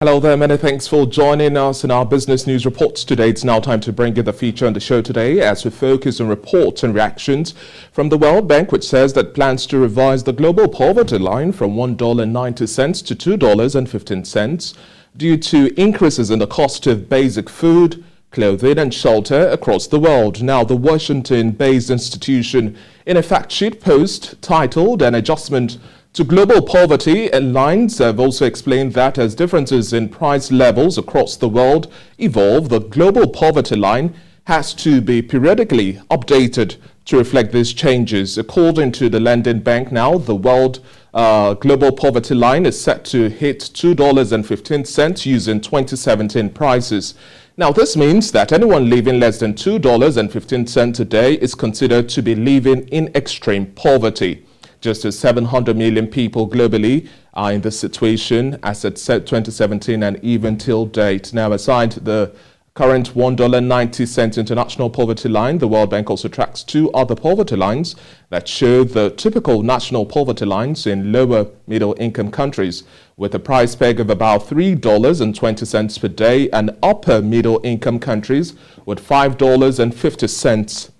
Hello there, many thanks for joining us in our business news reports today. It's now time to bring you the feature on the show today as we focus on reports and reactions from the World Bank, which says that plans to revise the global poverty line from $1.90 to $2.15 due to increases in the cost of basic food, clothing and shelter across the world. Now, the Washington-based institution in a fact sheet post titled "An Adjustment to Global Poverty Lines" have also explained that as differences in price levels across the world evolve, the global poverty line has to be periodically updated to reflect these changes. According to the London Bank, now the world global poverty line is set to hit $2.15 using 2017 prices. Now, this means that anyone living less than $2.15 a day is considered to be living in extreme poverty. Just as 700 million people globally are in this situation as at 2017 and even till date. Now, aside the current $1.90 international poverty line, the World Bank also tracks two other poverty lines that show the typical national poverty lines in lower middle income countries, with a price peg of about $3.20 per day, and upper middle income countries with $5.50.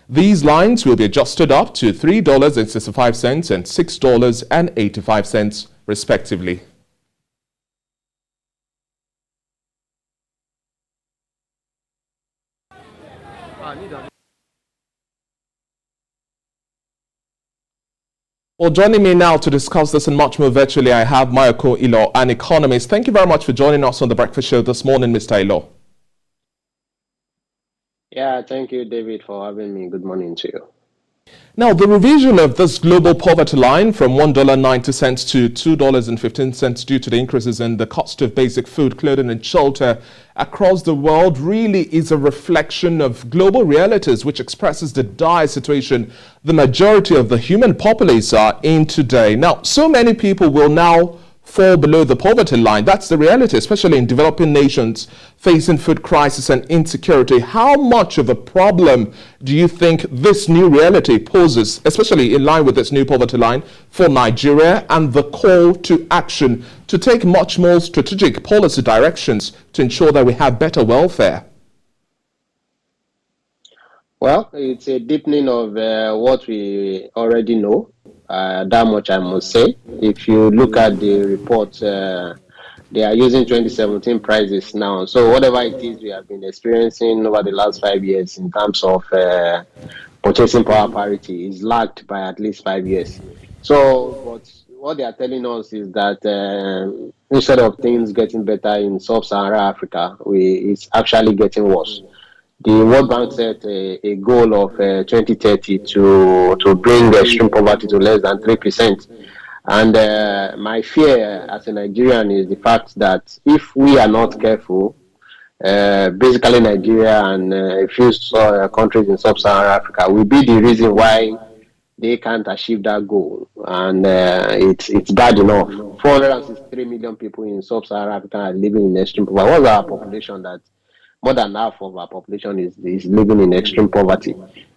These lines will be adjusted up to $3.65 and $6.85 respectively. Well, joining me now to discuss this and much more virtually, I have Mayoko Ilo, an economist. Thank you very much for joining us on the Breakfast Show this morning, Mr. Ilo. Yeah, thank you, David, for having me. Good morning to you. Now, the revision of this global poverty line from $1.90 to $2.15 due to the increases in the cost of basic food, clothing and shelter across the world really is a reflection of global realities, which expresses the dire situation the majority of the human populace are in today. Now, so many people will now fall below the poverty line. That's the reality, especially in developing nations facing food crisis and insecurity. How much of a problem do you think this new reality poses, especially in line with this new poverty line, for Nigeria and the call to action to take much more strategic policy directions to ensure that we have better welfare? Well, it's a deepening of what we already know. That much I must say. If you look at the report, they are using 2017 prices now. So whatever it is we have been experiencing over the last 5 years in terms of purchasing power parity is lagged by at least 5 years. So, but what they are telling us is that instead of things getting better in sub-Saharan Africa, it's actually getting worse. The World Bank set a goal of 2030 to bring extreme poverty to less than 3%. And my fear as a Nigerian is the fact that if we are not careful, basically Nigeria and a few countries in sub-Saharan Africa will be the reason why they can't achieve that goal. And it's bad enough. 463 million people in sub-Saharan Africa are living in extreme poverty. What's our population that? More than half of our population is living in extreme poverty.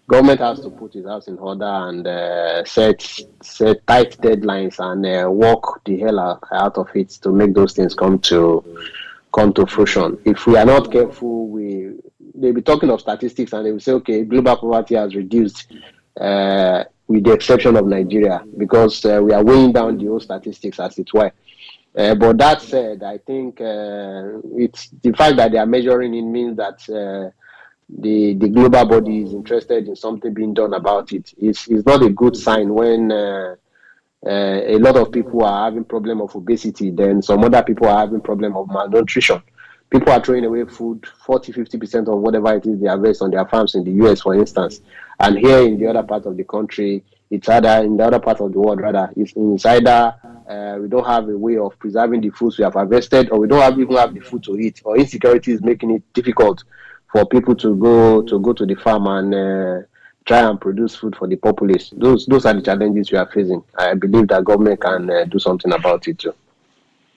Government has to put its house in order and set tight deadlines and work the hell out of it to make those things come to fruition. If we are not careful, they'll be talking of statistics and they will say, okay, global poverty has reduced with the exception of Nigeria, because we are weighing down the whole statistics as it were. But that said, I think it's the fact that they are measuring it means that the global body is interested in something being done about it. It's not a good sign when a lot of people are having problem of obesity, then some other people are having problem of malnutrition. People are throwing away food, 40-50% of whatever it is they harvest on their farms in the US, for instance. And here in the other part of the country, it's either in the other part of the world, rather, it's either we don't have a way of preserving the foods we have harvested, or we don't even have the food to eat, or insecurity is making it difficult for people to go to the farm and try and produce food for the populace. Those are the challenges we are facing. I believe that government can do something about it too.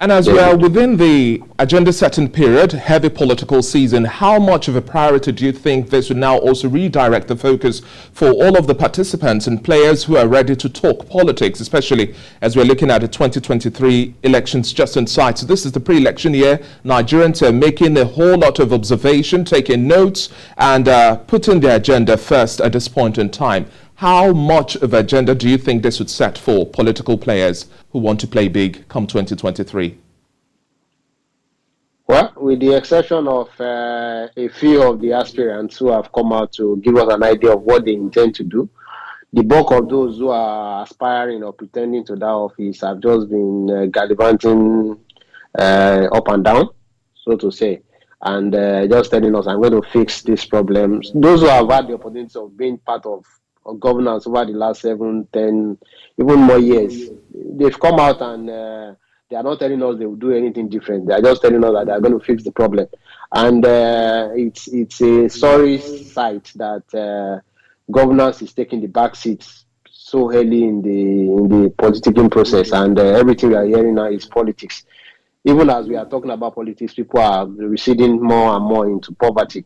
And as we are within the agenda setting period, heavy political season, how much of a priority do you think this would now also redirect the focus for all of the participants and players who are ready to talk politics, especially as we're looking at the 2023 elections just in sight? So this is the pre-election year. Nigerians are making a whole lot of observation, taking notes, and putting their agenda first at this point in time. How much of an agenda do you think this would set for political players who want to play big come 2023? Well, with the exception of a few of the aspirants who have come out to give us an idea of what they intend to do, the bulk of those who are aspiring or pretending to that office have just been gallivanting up and down, so to say, and just telling us, I'm going to fix these problems. Those who have had the opportunity of being part of governance over the last 7, 10, even more years, they've come out and they are not telling us they will do anything different. They are just telling us that they are going to fix the problem. And it's a sorry sight that governance is taking the back seats so early in the political process, and everything we are hearing now is politics. Even as we are talking about politics, people are receding more and more into poverty.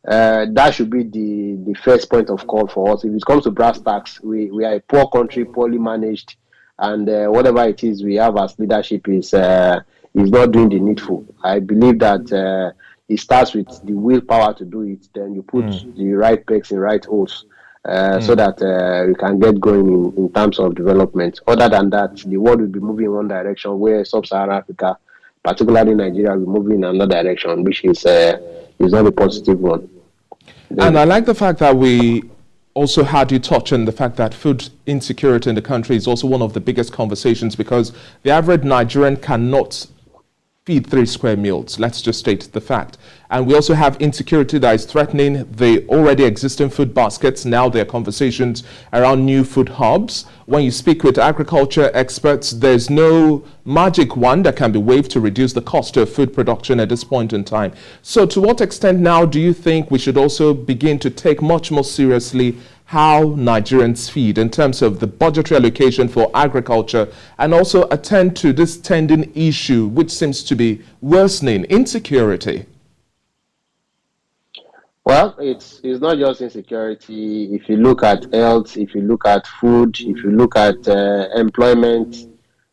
That should be the first point of call for us. If it comes to brass tacks, we are a poor country, poorly managed, and whatever it is we have as leadership is not doing the needful. I believe that it starts with the willpower to do it. Then you put the right pegs in right holes so that we can get going in terms of development. Other than that, the world will be moving in one direction, where sub-Saharan Africa, particularly Nigeria, will be moving in another direction, which is not a positive one. And I like the fact that we also had you touch on the fact that food insecurity in the country is also one of the biggest conversations, because the average Nigerian cannot feed 3 square meals. Let's just state the fact. And we also have insecurity that is threatening the already existing food baskets. Now there are conversations around new food hubs. When you speak with agriculture experts, there's no magic wand that can be waved to reduce the cost of food production at this point in time. So to what extent now do you think we should also begin to take much more seriously how Nigerians feed in terms of the budgetary allocation for agriculture, and also attend to this tending issue which seems to be worsening, insecurity? Well, it's not just insecurity. If you look at health, if you look at food, if you look at employment,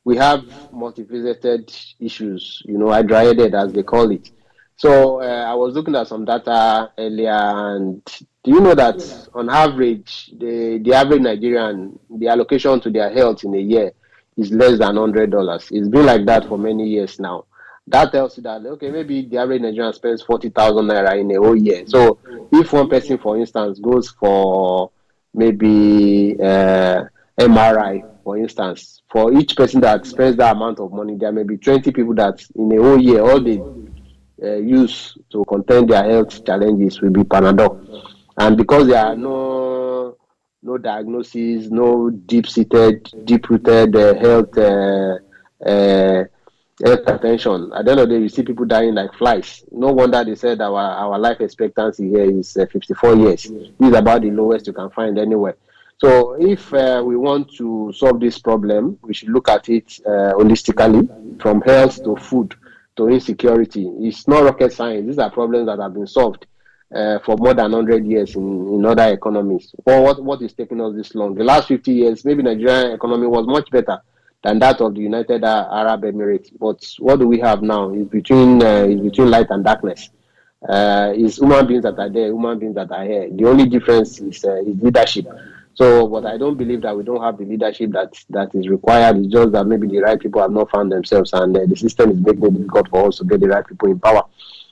we have multifaceted issues, hydra-headed as they call it. So I was looking at some data earlier, and do you know that on average, the average Nigerian, the allocation to their health in a year is less than $100. It's been like that for many years now. That tells you that, okay, maybe the average Nigerian spends 40,000 naira in a whole year. So if one person, for instance, goes for maybe MRI, for instance, for each person that spends that amount of money, there may be 20 people that in a whole year, all they use to contend their health challenges will be Panadol. And because there are no diagnoses, no deep-seated, deep-rooted health attention, at the end of the day, you see people dying like flies. No wonder they said our life expectancy here is 54 years. This is about the lowest you can find anywhere. So if we want to solve this problem, we should look at it holistically, from health to food to insecurity. It's not rocket science. These are problems that have been solved for more than 100 years in other economies. Well, what is taking us this long? The last 50 years, maybe Nigerian economy was much better than that of the United Arab Emirates. But what do we have now? It's between light and darkness. It's human beings that are there, human beings that are here. The only difference is leadership. So, but I don't believe that we don't have the leadership that is required. It's just that maybe the right people have not found themselves, and the system is making it difficult for us to get the right people in power.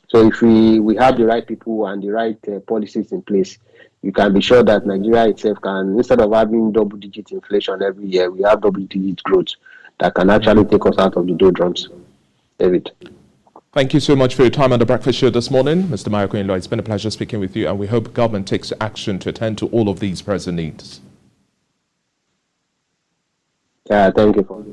So if we have the right people and the right policies in place, you can be sure that Nigeria itself can, instead of having double-digit inflation every year, we have double-digit growth that can actually take us out of the doldrums. David. Thank you so much for your time on the Breakfast Show this morning, Mr. Mayokoinlo. It's been a pleasure speaking with you, and we hope government takes action to attend to all of these present needs. Yeah, thank you for